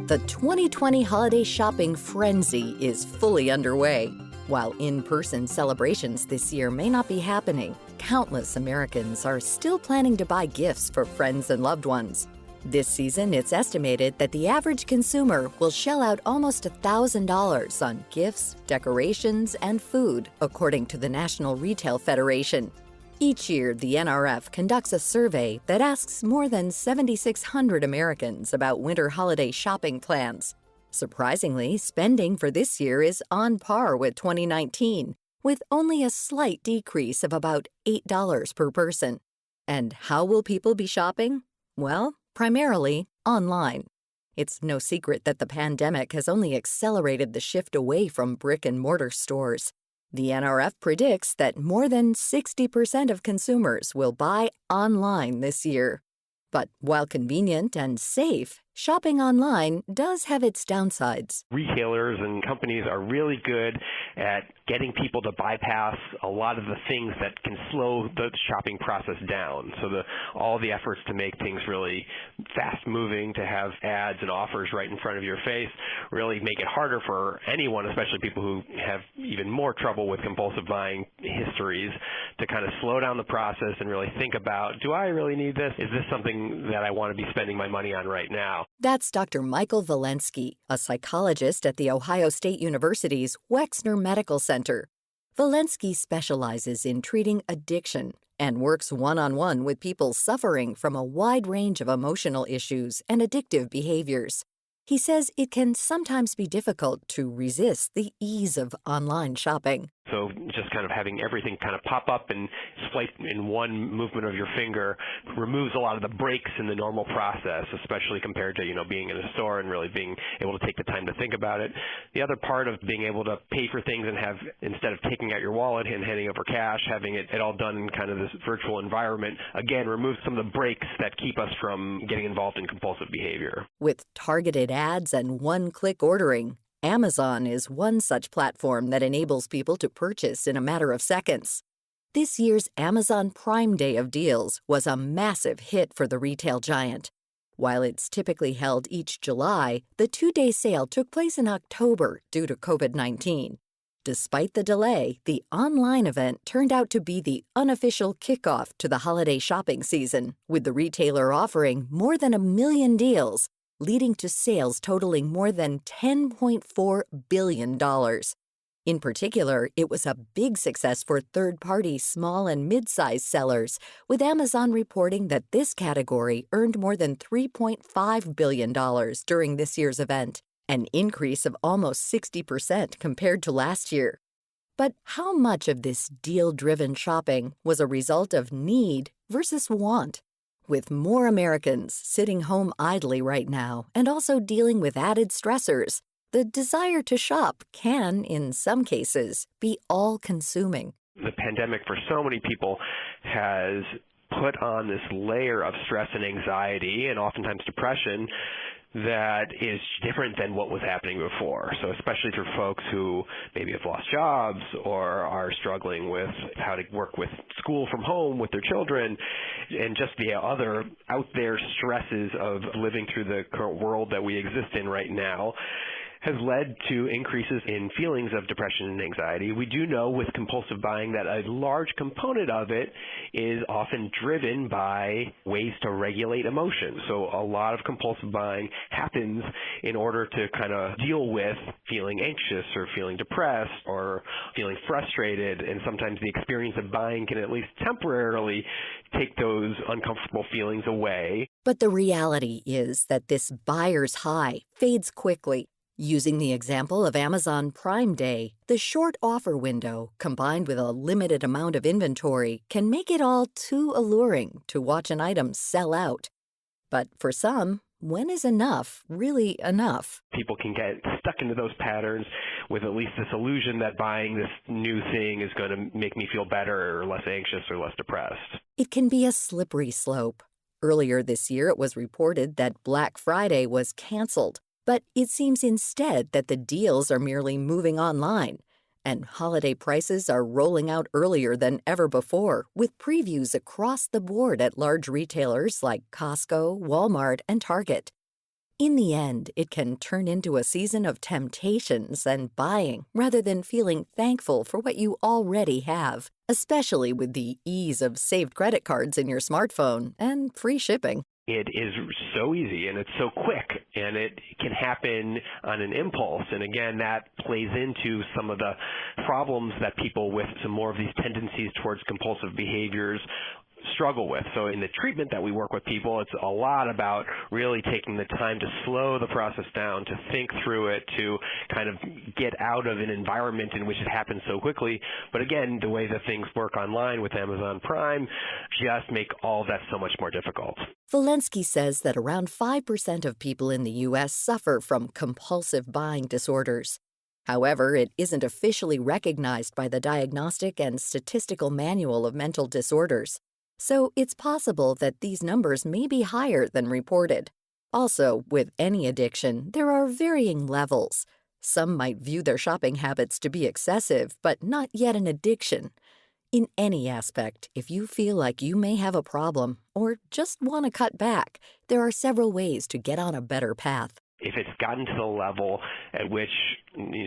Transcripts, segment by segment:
The 2020 holiday shopping frenzy is fully underway. While in-person celebrations this year may not be happening, countless Americans are still planning to buy gifts for friends and loved ones. This season, it's estimated that the average consumer will shell out almost $1,000 on gifts, decorations, and food, according to the National Retail Federation. Each year, the NRF conducts a survey that asks more than 7,600 Americans about winter holiday shopping plans. Surprisingly, spending for this year is on par with 2019, with only a slight decrease of about $8 per person. And how will people be shopping? Well, primarily online. It's no secret that the pandemic has only accelerated the shift away from brick-and-mortar stores. The NRF predicts that more than 60% of consumers will buy online this year. But while convenient and safe, shopping online does have its downsides. Retailers and companies are really good at getting people to bypass a lot of the things that can slow the shopping process down. So all the efforts to make things really fast-moving, to have ads and offers right in front of your face, really make it harder for anyone, especially people who have even more trouble with compulsive buying histories, to kind of slow down the process and really think about, do I really need this? Is this something that I want to be spending my money on right now? That's Dr. Michael Vilensky, a psychologist at The Ohio State University's Wexner Medical Center. Vilensky specializes in treating addiction and works one-on-one with people suffering from a wide range of emotional issues and addictive behaviors. He says it can sometimes be difficult to resist the ease of online shopping. So just kind of having everything kind of pop up and swipe in one movement of your finger removes a lot of the breaks in the normal process, especially compared to, being in a store and really being able to take the time to think about it. The other part of being able to pay for things and have, instead of taking out your wallet and handing over cash, having it all done in kind of this virtual environment, again, removes some of the breaks that keep us from getting involved in compulsive behavior. With targeted ads and one-click ordering, Amazon is one such platform that enables people to purchase in a matter of seconds. This year's Amazon Prime Day of deals was a massive hit for the retail giant. While it's typically held each July, the two-day sale took place in October due to COVID-19. Despite the delay, the online event turned out to be the unofficial kickoff to the holiday shopping season, with the retailer offering more than 1 million deals, leading to sales totaling more than $10.4 billion. In particular, it was a big success for third-party small and mid-sized sellers, with Amazon reporting that this category earned more than $3.5 billion during this year's event, an increase of almost 60% compared to last year. But how much of this deal-driven shopping was a result of need versus want? With more Americans sitting home idly right now and also dealing with added stressors, the desire to shop can, in some cases, be all-consuming. The pandemic for so many people has put on this layer of stress and anxiety and oftentimes depression that is different than what was happening before. So especially for folks who maybe have lost jobs or are struggling with how to work with school from home with their children, and just the other out there stresses of living through the current world that we exist in right now, has led to increases in feelings of depression and anxiety. We do know with compulsive buying that a large component of it is often driven by ways to regulate emotions. So a lot of compulsive buying happens in order to kind of deal with feeling anxious or feeling depressed or feeling frustrated, and sometimes the experience of buying can at least temporarily take those uncomfortable feelings away. But the reality is that this buyer's high fades quickly. Using the example of Amazon Prime Day, the short offer window, combined with a limited amount of inventory, can make it all too alluring to watch an item sell out. But for some, when is enough really enough? People can get stuck into those patterns with at least this illusion that buying this new thing is going to make me feel better or less anxious or less depressed. It can be a slippery slope. Earlier this year, it was reported that Black Friday was canceled. But it seems instead that the deals are merely moving online, and holiday prices are rolling out earlier than ever before, with previews across the board at large retailers like Costco, Walmart, and Target. In the end, it can turn into a season of temptations and buying rather than feeling thankful for what you already have, especially with the ease of saved credit cards in your smartphone and free shipping. It is so easy and it's so quick, and it can happen on an impulse. And again, that plays into some of the problems that people with some more of these tendencies towards compulsive behaviors struggle with. So in the treatment that we work with people, it's a lot about really taking the time to slow the process down, to think through it, to kind of get out of an environment in which it happens so quickly. But again, the way that things work online with Amazon Prime just make all of that so much more difficult. Vilensky says that around 5% of people in the U.S. suffer from compulsive buying disorders. However, it isn't officially recognized by the Diagnostic and Statistical Manual of Mental Disorders. So it's possible that these numbers may be higher than reported. Also, with any addiction, there are varying levels. Some might view their shopping habits to be excessive, but not yet an addiction. In any aspect, if you feel like you may have a problem or just want to cut back, there are several ways to get on a better path. If it's gotten to the level at which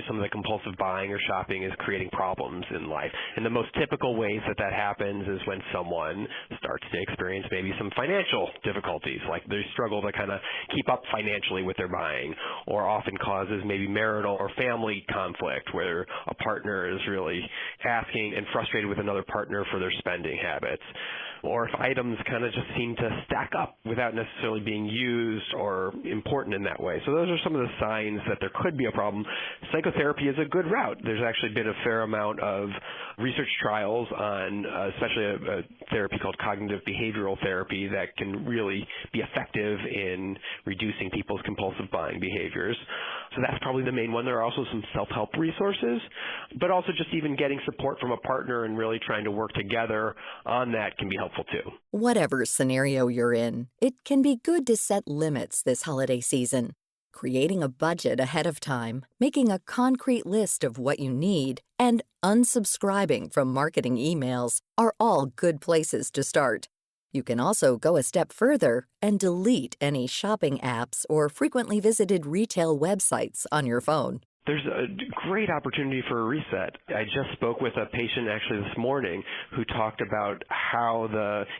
some of the compulsive buying or shopping is creating problems in life. And the most typical ways that that happens is when someone starts to experience maybe some financial difficulties, like they struggle to kind of keep up financially with their buying, or often causes maybe marital or family conflict where a partner is really asking and frustrated with another partner for their spending habits. Or if items kind of just seem to stack up without necessarily being used or important in that way. So those are some of the signs that there could be a problem. Psychotherapy is a good route. There's actually been a fair amount of research trials on especially a therapy called cognitive behavioral therapy that can really be effective in reducing people's compulsive buying behaviors. So that's probably the main one. There are also some self-help resources, but also just even getting support from a partner and really trying to work together on that can be helpful too. Whatever scenario you're in, it can be good to set limits this holiday season. Creating a budget ahead of time, making a concrete list of what you need, and unsubscribing from marketing emails are all good places to start. You can also go a step further and delete any shopping apps or frequently visited retail websites on your phone. There's a great opportunity for a reset. I just spoke with a patient actually this morning who talked about how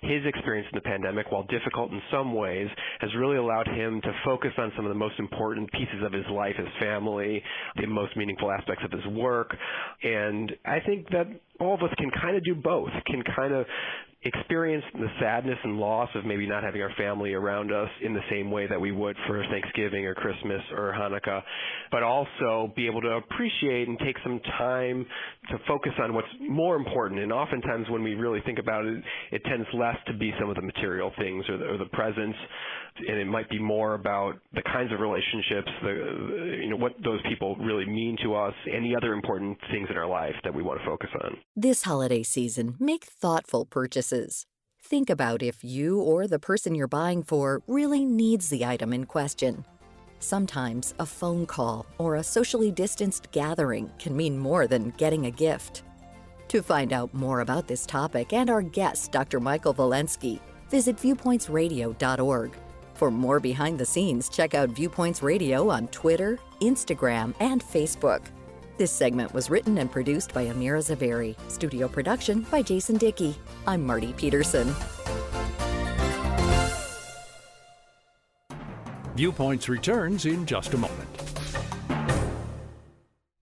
his experience in the pandemic, while difficult in some ways, has really allowed him to focus on some of the most important pieces of his life, his family, the most meaningful aspects of his work. And I think that all of us can kind of do both, can kind of experience the sadness and loss of maybe not having our family around us in the same way that we would for Thanksgiving or Christmas or Hanukkah, but also be able to appreciate and take some time to focus on what's more important. And oftentimes when we really think about it, it tends less to be some of the material things or the presents, and it might be more about the kinds of relationships, what those people really mean to us, any other important things in our life that we want to focus on. This holiday season, make thoughtful purchases. Think about if you or the person you're buying for really needs the item in question. Sometimes a phone call or a socially distanced gathering can mean more than getting a gift. To find out more about this topic and our guest, Dr. Michael Vilensky, visit viewpointsradio.org. For more behind the scenes, check out Viewpoints Radio on Twitter, Instagram, and Facebook. This segment was written and produced by Amira Zaveri. Studio production by Jason Dickey. I'm Marty Peterson. Viewpoints returns in just a moment.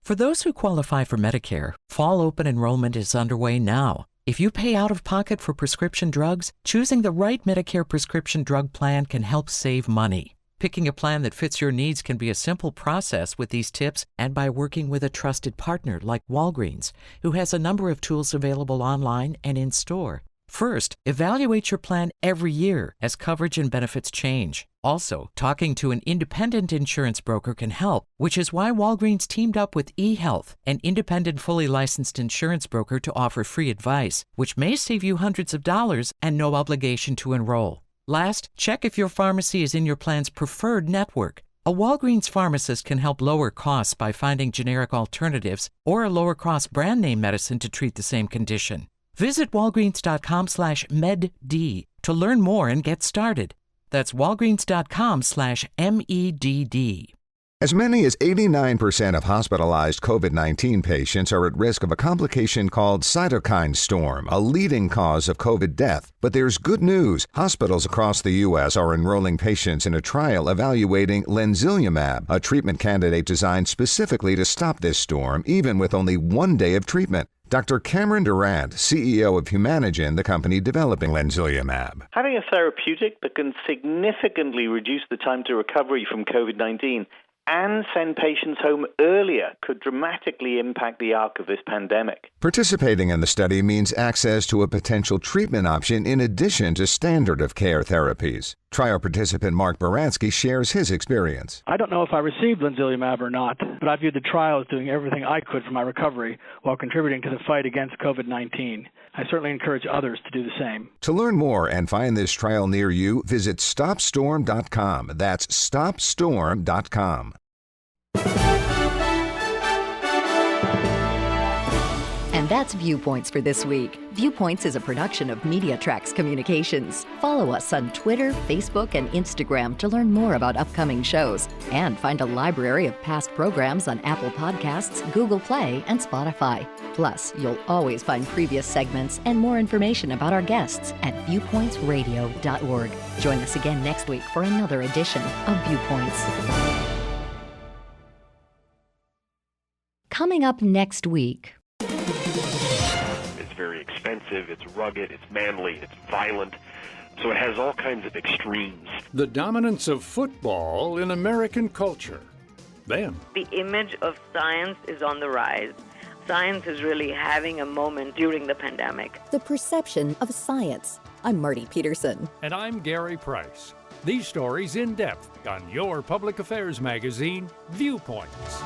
For those who qualify for Medicare, fall open enrollment is underway now. If you pay out of pocket for prescription drugs, choosing the right Medicare prescription drug plan can help save money. Picking a plan that fits your needs can be a simple process with these tips and by working with a trusted partner like Walgreens, who has a number of tools available online and in store. First, evaluate your plan every year as coverage and benefits change. Also, talking to an independent insurance broker can help, which is why Walgreens teamed up with eHealth, an independent fully licensed insurance broker, to offer free advice, which may save you hundreds of dollars and no obligation to enroll. Last, check if your pharmacy is in your plan's preferred network. A Walgreens pharmacist can help lower costs by finding generic alternatives or a lower-cost brand name medicine to treat the same condition. Visit walgreens.com/MedD to learn more and get started. That's walgreens.com/MEDD. As many as 89% of hospitalized COVID-19 patients are at risk of a complication called cytokine storm, a leading cause of COVID death. But there's good news. Hospitals across the U.S. are enrolling patients in a trial evaluating lemzilumab, a treatment candidate designed specifically to stop this storm, even with only 1 day of treatment. Dr. Cameron Durant, CEO of Humanigen, the company developing lemzilumab. Having a therapeutic that can significantly reduce the time to recovery from COVID-19 and send patients home earlier could dramatically impact the arc of this pandemic. Participating in the study means access to a potential treatment option in addition to standard of care therapies. Trial participant Mark Baranski shares his experience. I don't know if I received lemzilumab or not, but I viewed the trial as doing everything I could for my recovery while contributing to the fight against COVID-19. I certainly encourage others to do the same. To learn more and find this trial near you, visit StopStorm.com. That's StopStorm.com. And that's Viewpoints for this week. Viewpoints is a production of MediaTrax Communications. Follow us on Twitter, Facebook, and Instagram to learn more about upcoming shows and find a library of past programs on Apple Podcasts, Google Play, and Spotify. Plus, you'll always find previous segments and more information about our guests at viewpointsradio.org. Join us again next week for another edition of Viewpoints. Coming up next week. It's very expensive, it's rugged, it's manly, it's violent, so it has all kinds of extremes. The dominance of football in American culture. Then, the image of science is on the rise. Science is really having a moment during the pandemic. The perception of science. I'm Marty Peterson. and I'm Gary Price. These stories in depth on your public affairs magazine, Viewpoints.